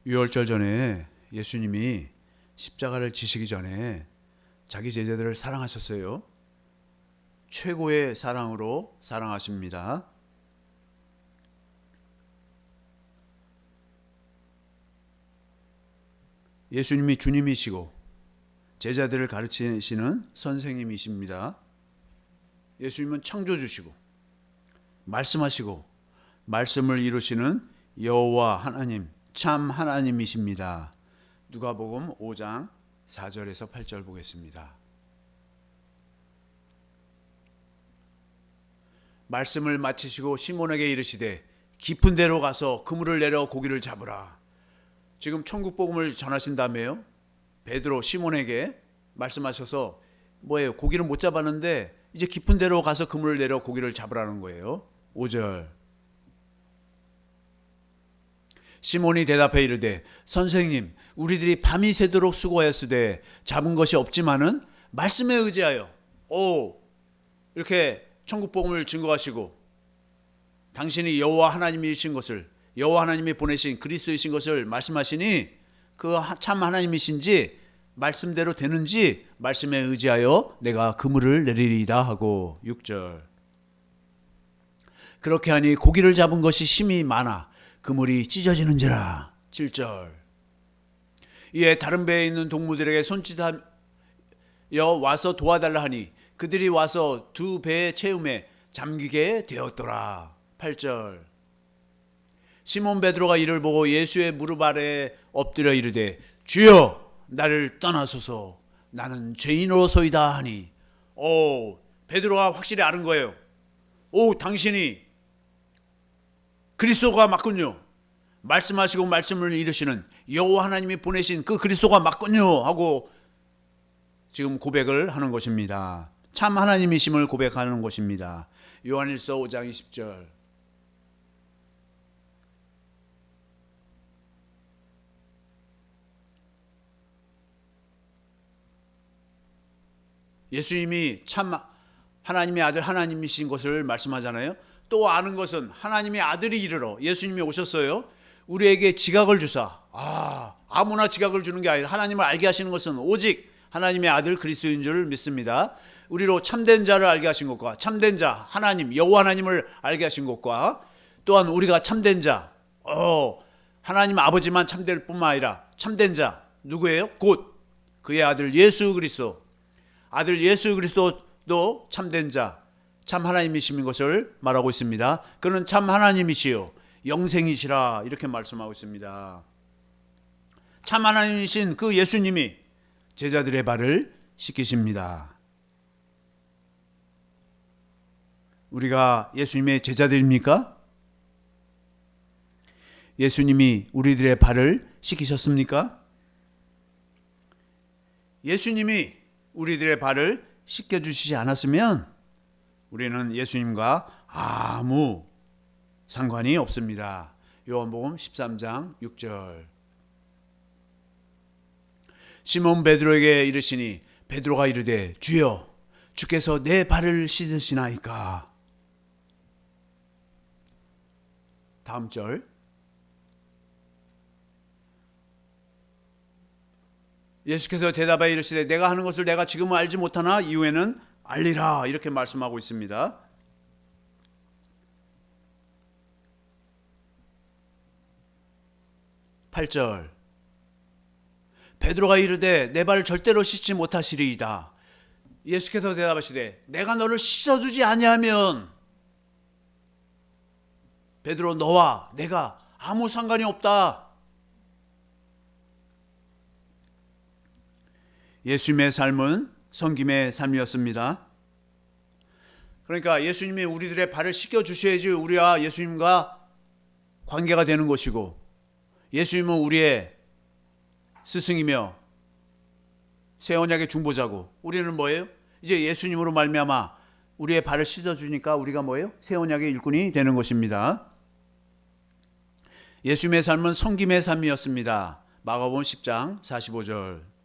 유월절 전에 예수님이 십자가를 지시기 전에 자기 제자들을 사랑하셨어요. 최고의 사랑으로 사랑하십니다. 예수님이 주님이시고 제자들을 가르치시는 선생님이십니다. 예수님은 창조주시고 말씀하시고 말씀을 이루시는 여호와 하나님, 참 하나님이십니다. 누가복음 5장 4절에서 8절 보겠습니다. 말씀을 마치시고 시몬에게 이르시되 깊은 데로 가서 그물을 내려 고기를 잡으라. 지금 천국 복음을 전하신다며요. 베드로 시몬에게 말씀하셔서 뭐예요? 고기를 못 잡았는데 이제 깊은 데로 가서 그물을 내려 고기를 잡으라는 거예요. 5절. 시몬이 대답해 이르되 선생님, 우리들이 밤이 새도록 수고하였으되 잡은 것이 없지만은 말씀에 의지하여 이렇게 천국 복음을 증거하시고 당신이 여호와 하나님이신 것을, 여호와 하나님이 보내신 그리스도이신 것을 말씀하시니 그 참 하나님이신지 말씀대로 되는지 말씀에 의지하여 내가 그물을 내리리이다 하고 6절. 그렇게 하니 고기를 잡은 것이 심히 많아 그물이 찢어지는지라. 7절. 이에 다른 배에 있는 동무들에게 손짓하여 와서 도와달라 하니 그들이 와서 두 배의 채움에 잠기게 되었더라. 8절. 시몬 베드로가 이를 보고 예수의 무릎 아래에 엎드려 이르되 주여 나를 떠나소서 나는 죄인으로소이다 하니 베드로가 확실히 아는 거예요. 당신이 그리스도가 맞군요. 말씀하시고 말씀을 이루시는 여호와 하나님이 보내신 그 그리스도가 맞군요 하고 지금 고백을 하는 것입니다. 참 하나님이심을 고백하는 것입니다. 요한일서 5장 20절. 예수님이 참 하나님의 아들 하나님이신 것을 말씀하잖아요. 또 아는 것은 하나님의 아들이 이르러 예수님이 오셨어요. 우리에게 지각을 주사 아무나 지각을 주는 게 아니라 하나님을 알게 하시는 것은 오직 하나님의 아들 그리스도인 줄 믿습니다. 우리로 참된 자를 알게 하신 것과 참된 자 하나님 여호와 하나님을 알게 하신 것과 또한 우리가 참된 자 하나님 아버지만 참될 뿐만 아니라 참된 자 누구예요? 곧 그의 아들 예수 그리스도, 아들 예수 그리스도도 참된 자 참 하나님이신 것을 말하고 있습니다. 그는 참 하나님이시요 영생이시라 이렇게 말씀하고 있습니다. 참 하나님이신 그 예수님이 제자들의 발을 씻기십니다. 우리가 예수님의 제자들입니까? 예수님이 우리들의 발을 씻기셨습니까? 예수님이 우리들의 발을 씻겨주시지 않았으면 우리는 예수님과 아무 상관이 없습니다. 요한복음 13장 6절. 시몬 베드로에게 이르시니 베드로가 이르되 주여 주께서 내 발을 씻으시나이까. 다음 절. 예수께서 대답하여 이르시되 내가 하는 것을 내가 지금은 알지 못하나 이후에는 알리라 이렇게 말씀하고 있습니다. 8절. 베드로가 이르되 내 발을 절대로 씻지 못하시리이다. 예수께서 대답하시되 내가 너를 씻어주지 아니하면 베드로 너와 내가 아무 상관이 없다. 예수님의 삶은 섬김의 삶이었습니다. 그러니까 예수님이 우리들의 발을 씻겨주셔야지 우리와 예수님과 관계가 되는 것이고 예수님은 우리의 스승이며 새 언약의 중보자고 우리는 뭐예요? 이제 예수님으로 말미암아 우리의 발을 씻어주니까 우리가 뭐예요? 새 언약의 일꾼이 되는 것입니다. 예수님의 삶은 섬김의 삶이었습니다. 마가복음 10장 45절.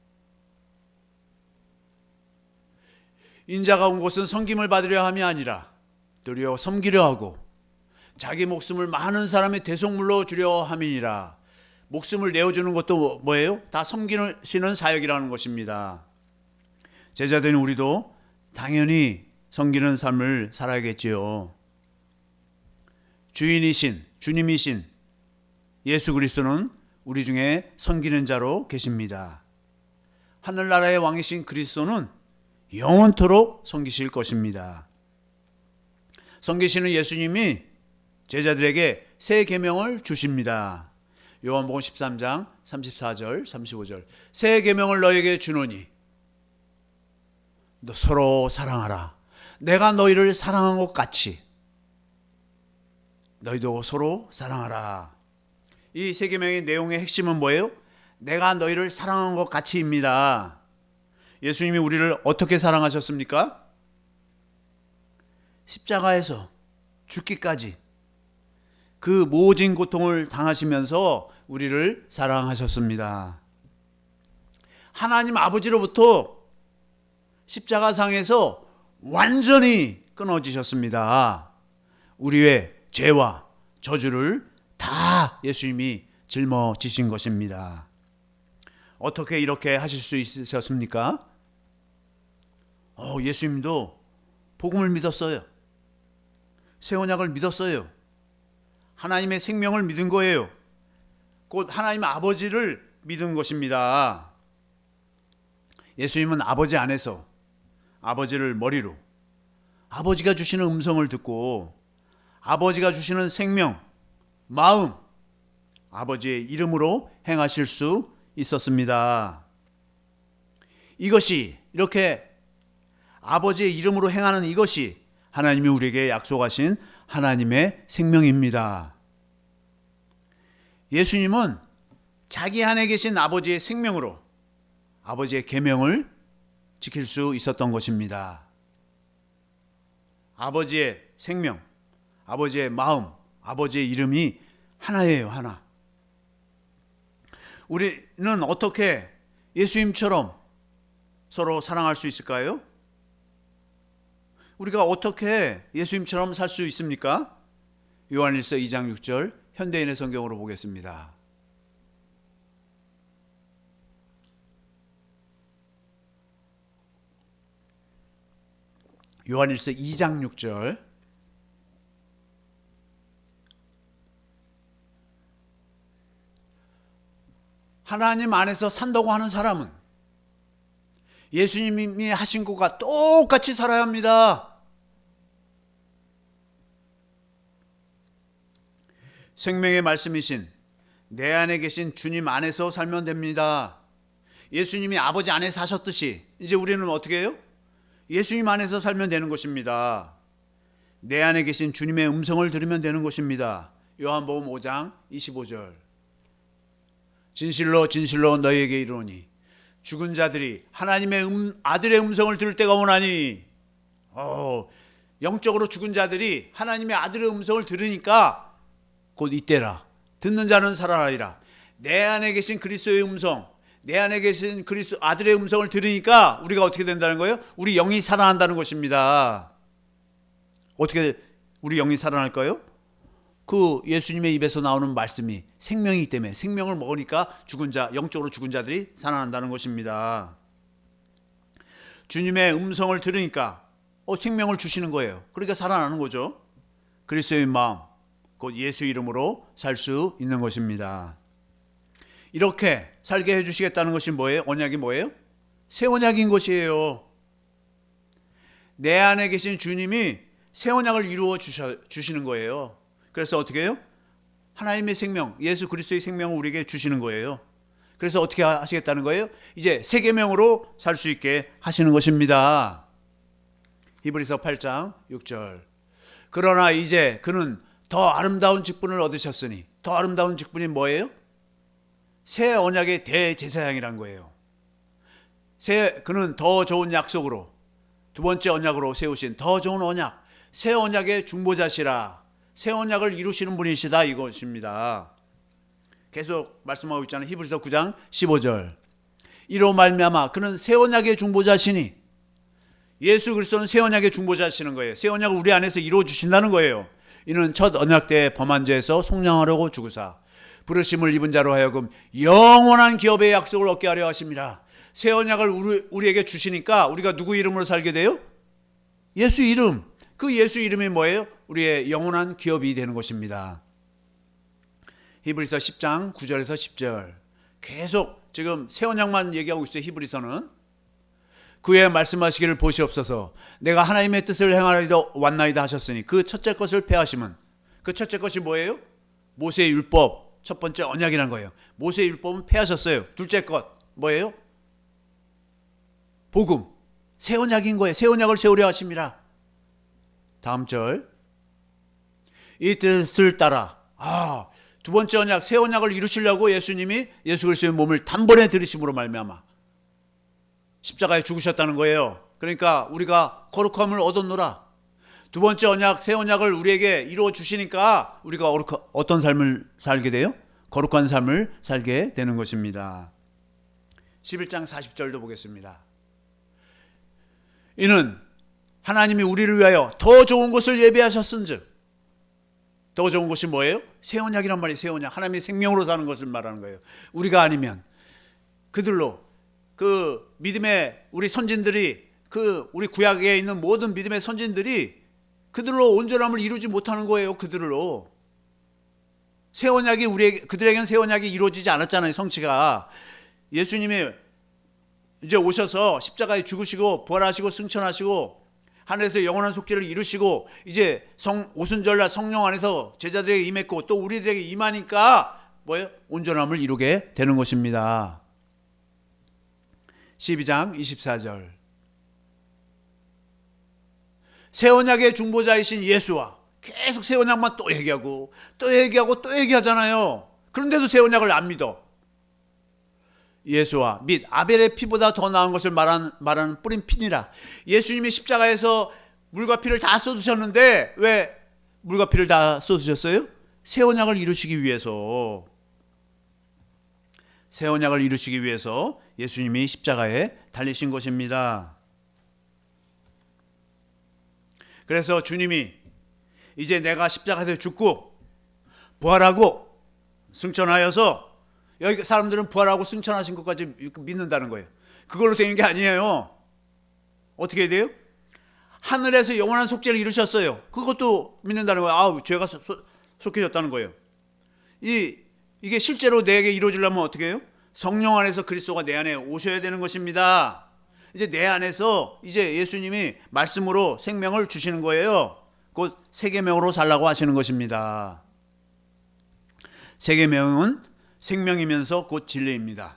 인자가 온 곳은 섬김을 받으려 함이 아니라 도리어 섬기려 하고 자기 목숨을 많은 사람의 대속물로 주려 함이니라. 목숨을 내어주는 것도 뭐예요? 다 섬기시는 사역이라는 것입니다. 제자된 우리도 당연히 섬기는 삶을 살아야겠지요. 주인이신, 주님이신 예수 그리스도는 우리 중에 섬기는 자로 계십니다. 하늘나라의 왕이신 그리스도는 영원토록 섬기실 것입니다. 섬기시는 예수님이 제자들에게 새 계명을 주십니다. 요한복음 13장 34절 35절 새 계명을 너에게 주노니 너 서로 사랑하라. 내가 너희를 사랑한 것 같이 너희도 서로 사랑하라. 이 새 계명의 내용의 핵심은 뭐예요? 내가 너희를 사랑한 것 같이입니다. 예수님이 우리를 어떻게 사랑하셨습니까? 십자가에서 죽기까지 그 모진 고통을 당하시면서 우리를 사랑하셨습니다. 하나님 아버지로부터 십자가상에서 완전히 끊어지셨습니다. 우리의 죄와 저주를 다 예수님이 짊어지신 것입니다. 어떻게 이렇게 하실 수 있으셨습니까? 예수님도 복음을 믿었어요. 새 언약을 믿었어요. 하나님의 생명을 믿은 거예요. 곧 하나님 아버지를 믿은 것입니다. 예수님은 아버지 안에서 아버지를 머리로 아버지가 주시는 음성을 듣고 아버지가 주시는 생명, 마음, 아버지의 이름으로 행하실 수 있었습니다. 이것이 이렇게 아버지의 이름으로 행하는 이것이 하나님이 우리에게 약속하신 하나님의 생명입니다. 예수님은 자기 안에 계신 아버지의 생명으로 아버지의 계명을 지킬 수 있었던 것입니다. 아버지의 생명, 아버지의 마음, 아버지의 이름이 하나예요, 하나. 우리는 어떻게 예수님처럼 서로 사랑할 수 있을까요? 우리가 어떻게 예수님처럼 살 수 있습니까? 요한일서 2장 6절 현대인의 성경으로 보겠습니다. 요한일서 2장 6절 하나님 안에서 산다고 하는 사람은 예수님이 하신 것과 똑같이 살아야 합니다. 생명의 말씀이신 내 안에 계신 주님 안에서 살면 됩니다. 예수님이 아버지 안에서 하셨듯이 이제 우리는 어떻게 해요? 예수님 안에서 살면 되는 것입니다. 내 안에 계신 주님의 음성을 들으면 되는 것입니다. 요한복음 5장 25절 진실로 진실로 너희에게 이르노니 죽은 자들이 하나님의 아들의 음성을 들을 때가 오나니 영적으로 죽은 자들이 하나님의 아들의 음성을 들으니까 곧 이때라 듣는 자는 살아나리라. 내 안에 계신 그리스도의 음성, 내 안에 계신 그리스도 아들의 음성을 들으니까 우리가 어떻게 된다는 거예요? 우리 영이 살아난다는 것입니다. 어떻게 우리 영이 살아날까요? 그 예수님의 입에서 나오는 말씀이 생명이기 때문에 생명을 먹으니까 죽은 자, 영적으로 죽은 자들이 살아난다는 것입니다. 주님의 음성을 들으니까 생명을 주시는 거예요. 그러니까 살아나는 거죠. 그리스도의 마음, 곧 예수 이름으로 살 수 있는 것입니다. 이렇게 살게 해주시겠다는 것이 뭐예요? 언약이 뭐예요? 새 언약인 것이에요. 내 안에 계신 주님이 새 언약을 이루어 주시는 거예요. 그래서 어떻게 해요? 하나님의 생명, 예수 그리스도의 생명을 우리에게 주시는 거예요. 그래서 어떻게 하시겠다는 거예요? 이제 새 계명으로 살 수 있게 하시는 것입니다. 히브리서 8장 6절 그러나 이제 그는 더 아름다운 직분을 얻으셨으니 더 아름다운 직분이 뭐예요? 새 언약의 대제사장이란 거예요. 그는 더 좋은 약속으로 두 번째 언약으로 세우신 더 좋은 언약, 새 언약의 중보자시라. 새 언약을 이루시는 분이시다 이것입니다. 계속 말씀하고 있잖아요. 히브리서 9장 15절 이로 말미암아 그는 새 언약의 중보자시니 예수 그리스도는 새 언약의 중보자시는 거예요. 새 언약을 우리 안에서 이루어 주신다는 거예요. 이는 첫 언약 때 범한 죄에서 속량하려고 죽으사 부르심을 입은 자로 하여금 영원한 기업의 약속을 얻게 하려 하십니다. 새 언약을 우리에게 주시니까 우리가 누구 이름으로 살게 돼요? 예수 이름. 그 예수 이름이 뭐예요? 우리의 영원한 기업이 되는 것입니다. 히브리서 10장 9절에서 10절 계속 지금 새 언약만 얘기하고 있어요. 히브리서는 그에 말씀하시기를 보시옵소서 내가 하나님의 뜻을 행하리도 왔나이다 하셨으니 그 첫째 것을 폐하심은 그 첫째 것이 뭐예요? 모세의 율법 첫 번째 언약이라는 거예요. 모세의 율법은 폐하셨어요. 둘째 것 뭐예요? 복음 새 언약인 거예요. 새 언약을 세우려 하십니다. 다음 절 이 뜻을 따라 두 번째 언약 새 언약을 이루시려고 예수님이 예수 그리스도의 몸을 단번에 들이심으로 말미암아 십자가에 죽으셨다는 거예요. 그러니까 우리가 거룩함을 얻었노라. 두 번째 언약 새 언약을 우리에게 이루어 주시니까 우리가 어떤 삶을 살게 돼요? 거룩한 삶을 살게 되는 것입니다. 11장 40절도 보겠습니다. 이는 하나님이 우리를 위하여 더 좋은 것을 예비하셨은즉 더 좋은 것이 뭐예요? 새 언약이란 말이에요. 새 언약. 하나님의 생명으로 사는 것을 말하는 거예요. 우리가 아니면 그들로 그 믿음의 우리 선진들이 우리 구약에 있는 모든 믿음의 선진들이 그들로 온전함을 이루지 못하는 거예요. 그들로 새 언약이 그들에게는 새 언약이 이루어지지 않았잖아요. 성취가 예수님이 이제 오셔서 십자가에 죽으시고 부활하시고 승천하시고 하늘에서 영원한 속죄를 이루시고 이제 오순절날 성령 안에서 제자들에게 임했고 또 우리들에게 임하니까 뭐예요? 온전함을 이루게 되는 것입니다. 12장 24절 새 언약의 중보자이신 예수와 계속 새 언약만 또 얘기하고 또 얘기하고 또 얘기하잖아요. 그런데도 새 언약을 안 믿어. 예수와 및 아벨의 피보다 더 나은 것을 말하는 뿌린 피니라. 예수님이 십자가에서 물과 피를 다 쏟으셨는데 왜 물과 피를 다 쏟으셨어요? 새 언약을 이루시기 위해서. 새 언약을 이루시기 위해서 예수님이 십자가에 달리신 것입니다. 그래서 주님이 이제 내가 십자가에서 죽고 부활하고 승천하여서 여기 사람들은 부활하고 승천하신 것까지 믿는다는 거예요. 그걸로 되는 게 아니에요. 어떻게 돼요? 하늘에서 영원한 속죄를 이루셨어요. 그것도 믿는다는 거예요. 죄가 속해졌다는 거예요. 이게 실제로 내게 이루어지려면 어떻게 해요? 성령 안에서 그리스도가 내 안에 오셔야 되는 것입니다. 이제 내 안에서 이제 예수님이 말씀으로 생명을 주시는 거예요. 곧 새 계명으로 살라고 하시는 것입니다. 새 계명은 생명이면서 곧 진리입니다.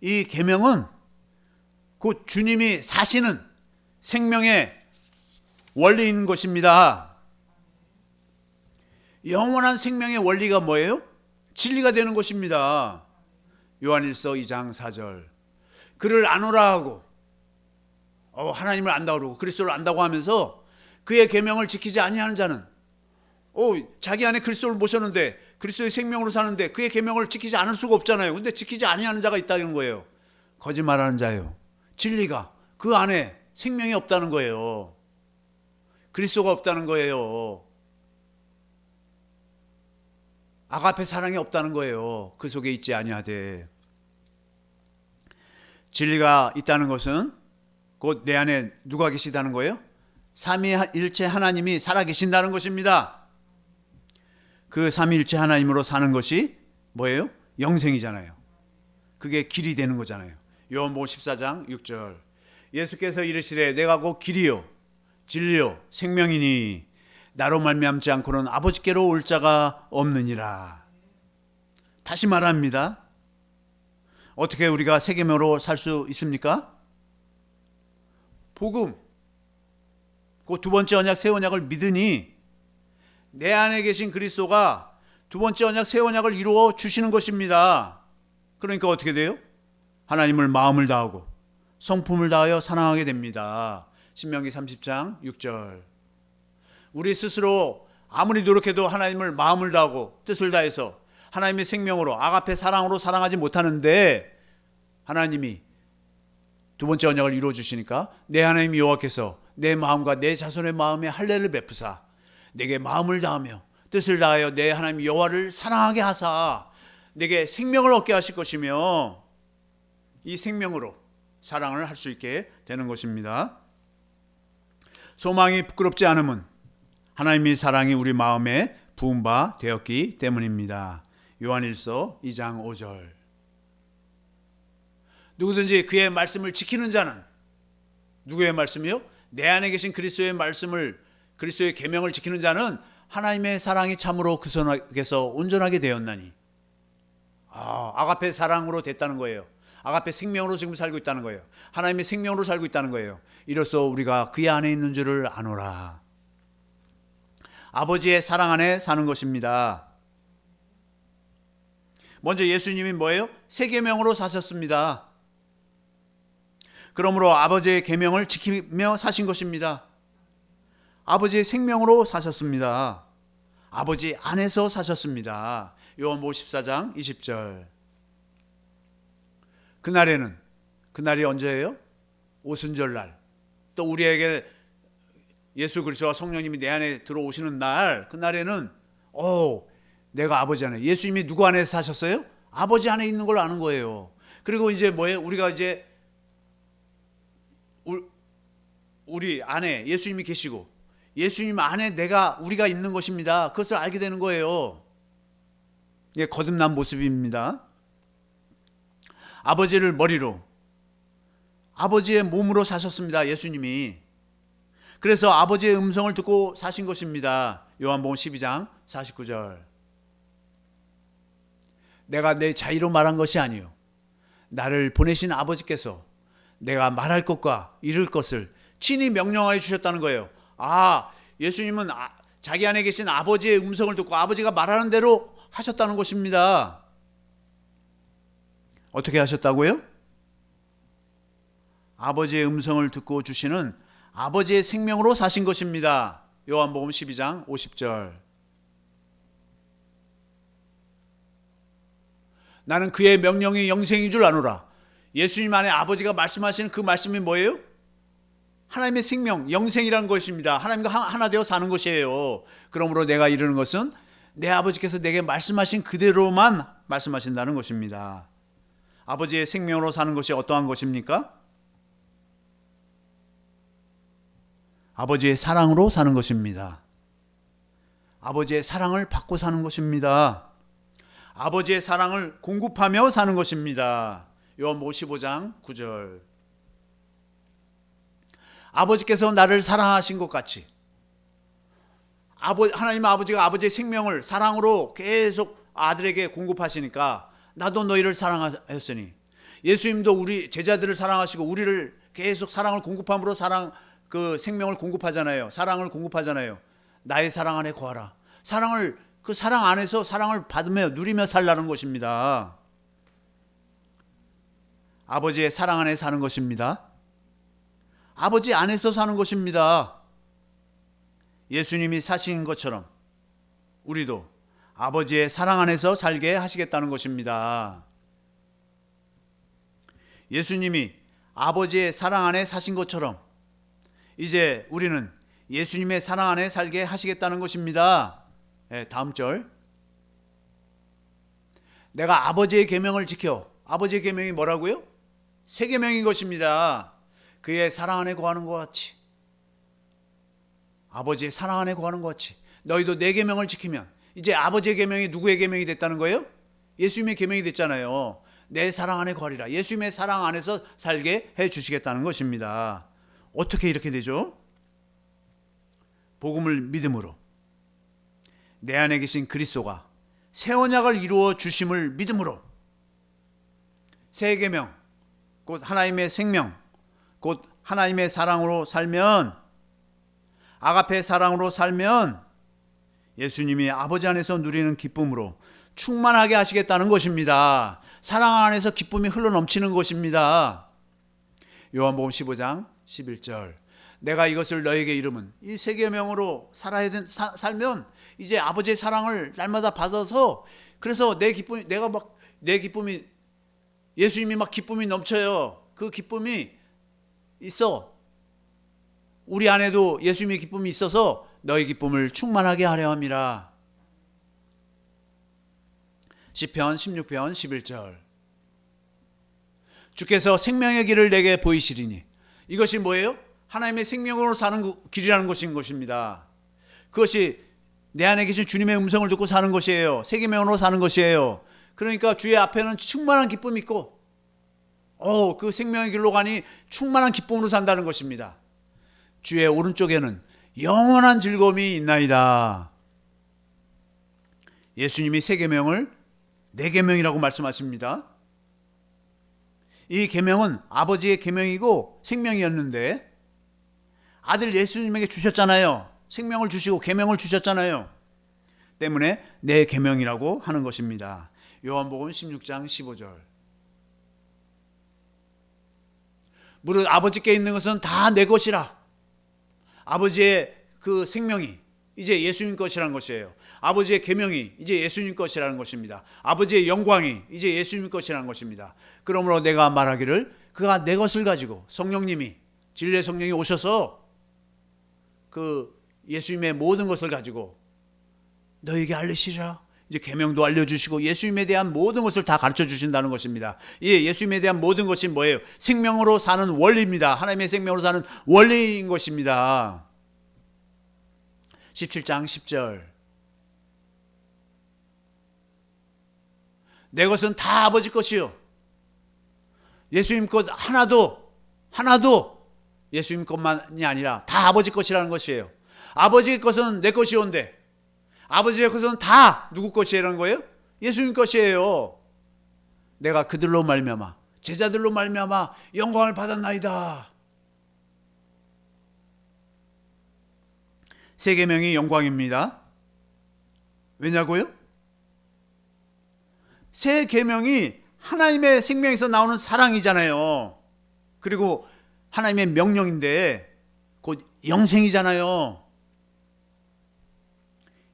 이 계명은 곧 주님이 사시는 생명의 원리인 것입니다. 영원한 생명의 원리가 뭐예요? 진리가 되는 것입니다. 요한일서 2장 4절 그를 아노라 하고 하나님을 안다고 그러고 그리스도를 안다고 하면서 그의 계명을 지키지 아니하는 자는 자기 안에 그리스도를 모셨는데 그리스도의 생명으로 사는데 그의 계명을 지키지 않을 수가 없잖아요. 근데 지키지 아니하는 자가 있다는 거예요. 거짓말하는 자예요. 진리가 그 안에 생명이 없다는 거예요. 그리스도가 없다는 거예요. 아가페 사랑이 없다는 거예요. 그 속에 있지 아니하되. 진리가 있다는 것은 곧 내 안에 누가 계시다는 거예요? 삼위일체 하나님이 살아계신다는 것입니다. 그 삼위일체 하나님으로 사는 것이 뭐예요? 영생이잖아요. 그게 길이 되는 거잖아요. 요한복음 14장 6절 예수께서 이르시되 내가 곧 길이요 진리요 생명이니 나로 말미암지 않고는 아버지께로 올 자가 없느니라. 다시 말합니다. 어떻게 우리가 새 계명으로 살 수 있습니까? 복음 그 두 번째 언약 새 언약을 믿으니 내 안에 계신 그리스도가 두 번째 언약 새 언약을 이루어 주시는 것입니다. 그러니까 어떻게 돼요? 하나님을 마음을 다하고 성품을 다하여 사랑하게 됩니다. 신명기 30장 6절 우리 스스로 아무리 노력해도 하나님을 마음을 다하고 뜻을 다해서 하나님의 생명으로 아가페 사랑으로 사랑하지 못하는데 하나님이 두 번째 언약을 이루어 주시니까 내 하나님 여호와께서 내 마음과 내 자손의 마음에 할례를 베푸사 내게 마음을 다하며 뜻을 다하여 내 하나님 여호와를 사랑하게 하사 내게 생명을 얻게 하실 것이며 이 생명으로 사랑을 할 수 있게 되는 것입니다. 소망이 부끄럽지 않음은 하나님의 사랑이 우리 마음에 부은 바 되었기 때문입니다. 요한일서 2장 5절. 누구든지 그의 말씀을 지키는 자는, 누구의 말씀이요? 내 안에 계신 그리스도의 말씀을, 그리스도의 계명을 지키는 자는 하나님의 사랑이 참으로 그 손에서 온전하게 되었나니. 아가페 사랑으로 됐다는 거예요. 아가페 생명으로 지금 살고 있다는 거예요. 하나님의 생명으로 살고 있다는 거예요. 이로써 우리가 그의 안에 있는 줄을 아노라. 아버지의 사랑 안에 사는 것입니다. 먼저 예수님이 뭐예요? 새 계명으로 사셨습니다. 그러므로 아버지의 계명을 지키며 사신 것입니다. 아버지의 생명으로 사셨습니다. 아버지 안에서 사셨습니다. 요한복음 14장 20절. 그날에는, 그날이 언제예요? 오순절날. 또 우리에게 예수 그리스도와 성령님이 내 안에 들어오시는 날, 그날에는 내가 아버지 안에, 예수님이 누구 안에 사셨어요? 아버지 안에 있는 걸 아는 거예요. 그리고 이제 뭐예요? 우리가 이제 우리 안에 예수님이 계시고 예수님 안에 우리가 있는 것입니다. 그것을 알게 되는 거예요. 이게 거듭난 모습입니다. 아버지를 머리로, 아버지의 몸으로 사셨습니다. 예수님이. 그래서 아버지의 음성을 듣고 사신 것입니다. 요한복음 12장 49절. 내가 내 자의로 말한 것이 아니요 나를 보내신 아버지께서 내가 말할 것과 이룰 것을 친히 명령하여 주셨다는 거예요. 예수님은 자기 안에 계신 아버지의 음성을 듣고 아버지가 말하는 대로 하셨다는 것입니다. 어떻게 하셨다고요? 아버지의 음성을 듣고 주시는 아버지의 생명으로 사신 것입니다. 요한복음 12장 50절. 나는 그의 명령이 영생인 줄 아노라. 예수님 안에 아버지가 말씀하시는 그 말씀이 뭐예요? 하나님의 생명, 영생이라는 것입니다. 하나님과 하나 되어 사는 것이에요. 그러므로 내가 이르는 것은 내 아버지께서 내게 말씀하신 그대로만 말씀하신다는 것입니다. 아버지의 생명으로 사는 것이 어떠한 것입니까? 아버지의 사랑으로 사는 것입니다. 아버지의 사랑을 받고 사는 것입니다. 아버지의 사랑을 공급하며 사는 것입니다. 요한복음 15장 9절. 아버지께서 나를 사랑하신 것 같이 하나님 아버지가 아버지의 생명을 사랑으로 계속 아들에게 공급하시니까 나도 너희를 사랑하였으니, 예수님도 우리 제자들을 사랑하시고 우리를 계속 사랑을 공급함으로 그 생명을 공급하잖아요. 사랑을 공급하잖아요. 나의 사랑 안에 거하라. 그 사랑 안에서 사랑을 받으며 누리며 살라는 것입니다. 아버지의 사랑 안에 사는 것입니다. 아버지 안에서 사는 것입니다. 예수님이 사신 것처럼 우리도 아버지의 사랑 안에서 살게 하시겠다는 것입니다. 예수님이 아버지의 사랑 안에 사신 것처럼 이제 우리는 예수님의 사랑 안에 살게 하시겠다는 것입니다. 다음 절. 내가 아버지의 계명을 지켜. 아버지의 계명이 뭐라고요? 새 계명인 것입니다. 그의 사랑 안에 거하는 것 같이, 아버지의 사랑 안에 거하는 것 같이 너희도 내 계명을 지키면, 이제 아버지의 계명이 누구의 계명이 됐다는 거예요? 예수님의 계명이 됐잖아요. 내 사랑 안에 거하리라. 예수님의 사랑 안에서 살게 해 주시겠다는 것입니다. 어떻게 이렇게 되죠? 복음을 믿음으로, 내 안에 계신 그리스도가 새 언약을 이루어 주심을 믿음으로, 새 계명 곧 하나님의 생명 곧 하나님의 사랑으로 살면, 아가페 사랑으로 살면 예수님이 아버지 안에서 누리는 기쁨으로 충만하게 하시겠다는 것입니다. 사랑 안에서 기쁨이 흘러넘치는 것입니다. 요한복음 15장 11절. 내가 이것을 너에게 이름은, 이 새 계명으로 살면 이제 아버지의 사랑을 날마다 받아서, 그래서 내 기쁨이 예수님이 막 기쁨이 넘쳐요. 그 기쁨이 있어. 우리 안에도 예수님의 기쁨이 있어서 너희 기쁨을 충만하게 하려 함이라. 시편 16편 11절. 주께서 생명의 길을 내게 보이시리니. 이것이 뭐예요? 하나님의 생명으로 사는 길이라는 것입니다. 그것이 내 안에 계신 주님의 음성을 듣고 사는 것이에요. 새 계명으로 사는 것이에요. 그러니까 주의 앞에는 충만한 기쁨이 있고 그 생명의 길로 가니 충만한 기쁨으로 산다는 것입니다. 주의 오른쪽에는 영원한 즐거움이 있나이다. 예수님이 새 계명을 내 계명이라고 말씀하십니다. 이 계명은 아버지의 계명이고 생명이었는데 아들 예수님에게 주셨잖아요. 생명을 주시고 계명을 주셨잖아요. 때문에 내 계명이라고 하는 것입니다. 요한복음 16장 15절. 무릇 아버지께 있는 것은 다 내 것이라. 아버지의 그 생명이 이제 예수님 것이라는 것이에요. 아버지의 계명이 이제 예수님 것이라는 것입니다. 아버지의 영광이 이제 예수님 것이라는 것입니다. 그러므로 내가 말하기를 그가 내 것을 가지고 성령님이 진리의 성령이 오셔서 그 예수님의 모든 것을 가지고 너에게 알리시라. 이제 계명도 알려주시고 예수님에 대한 모든 것을 다 가르쳐 주신다는 것입니다. 예수님에 대한 모든 것이 뭐예요? 생명으로 사는 원리입니다. 하나님의 생명으로 사는 원리인 것입니다. 17장 10절. 내 것은 다 아버지 것이요. 예수님 것 하나도 예수님 것만이 아니라 다 아버지 것이라는 것이에요. 아버지의 것은 내 것이온데 아버지의 것은 다 누구 것이라는 거예요? 예수님 것이에요. 내가 그들로 말미암아 제자들로 말미암아 영광을 받았나이다. 새 계명이 영광입니다. 왜냐고요? 새 계명이 하나님의 생명에서 나오는 사랑이잖아요. 그리고 하나님의 명령인데 곧 영생이잖아요.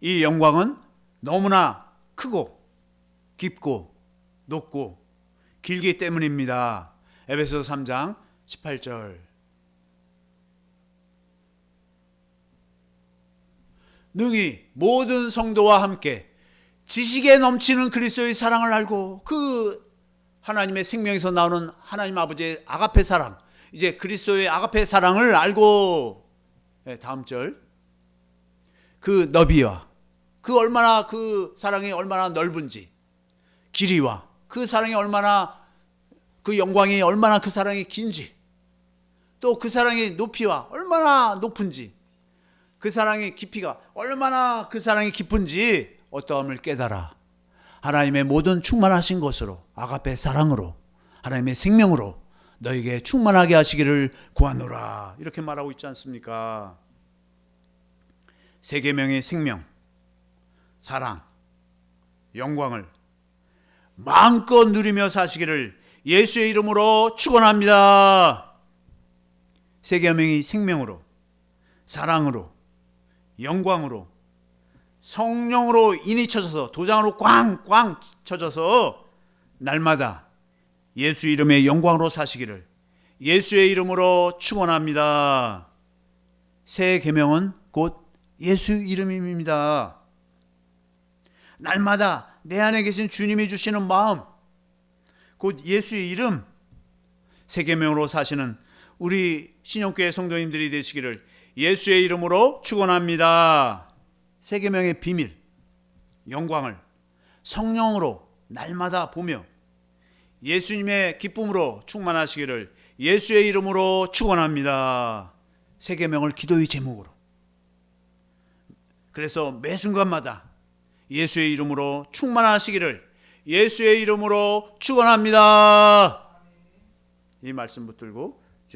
이 영광은 너무나 크고 깊고 높고 길기 때문입니다. 에베소서 3장 18절. 능히 모든 성도와 함께 지식에 넘치는 그리스도의 사랑을 알고 그 하나님의 생명에서 나오는 하나님 아버지의 아가페 사랑, 이제 그리스도의 아가페 사랑을 알고, 다음 절, 그 너비와 그 사랑이 얼마나 넓은지, 길이와 그 사랑이 얼마나, 그 영광이 얼마나 그 사랑이 긴지, 또 그 사랑의 높이와 얼마나 높은지, 그 사랑의 깊이가 얼마나 그 사랑이 깊은지 어떠함을 깨달아 하나님의 모든 충만하신 것으로 아가페 사랑으로 하나님의 생명으로 너에게 충만하게 하시기를 구하노라. 이렇게 말하고 있지 않습니까? 새 계명의 생명, 사랑, 영광을 마음껏 누리며 사시기를 예수의 이름으로 축원합니다. 새 계명이 생명으로, 사랑으로, 영광으로, 성령으로 인이 쳐져서 도장으로 꽝꽝 쳐져서 날마다 예수 이름의 영광으로 사시기를 예수의 이름으로 축원합니다. 새 계명은 곧 예수 이름입니다. 날마다 내 안에 계신 주님이 주시는 마음, 곧 예수의 이름, 새 계명으로 사시는 우리 신영교회 성도님들이 되시기를 예수의 이름으로 축원합니다. 새 계명의 비밀, 영광을 성령으로 날마다 보며 예수님의 기쁨으로 충만하시기를 예수의 이름으로 축원합니다. 새 계명을 기도의 제목으로, 그래서 매 순간마다 예수의 이름으로 충만하시기를 예수의 이름으로 축원합니다. 이 말씀 붙들고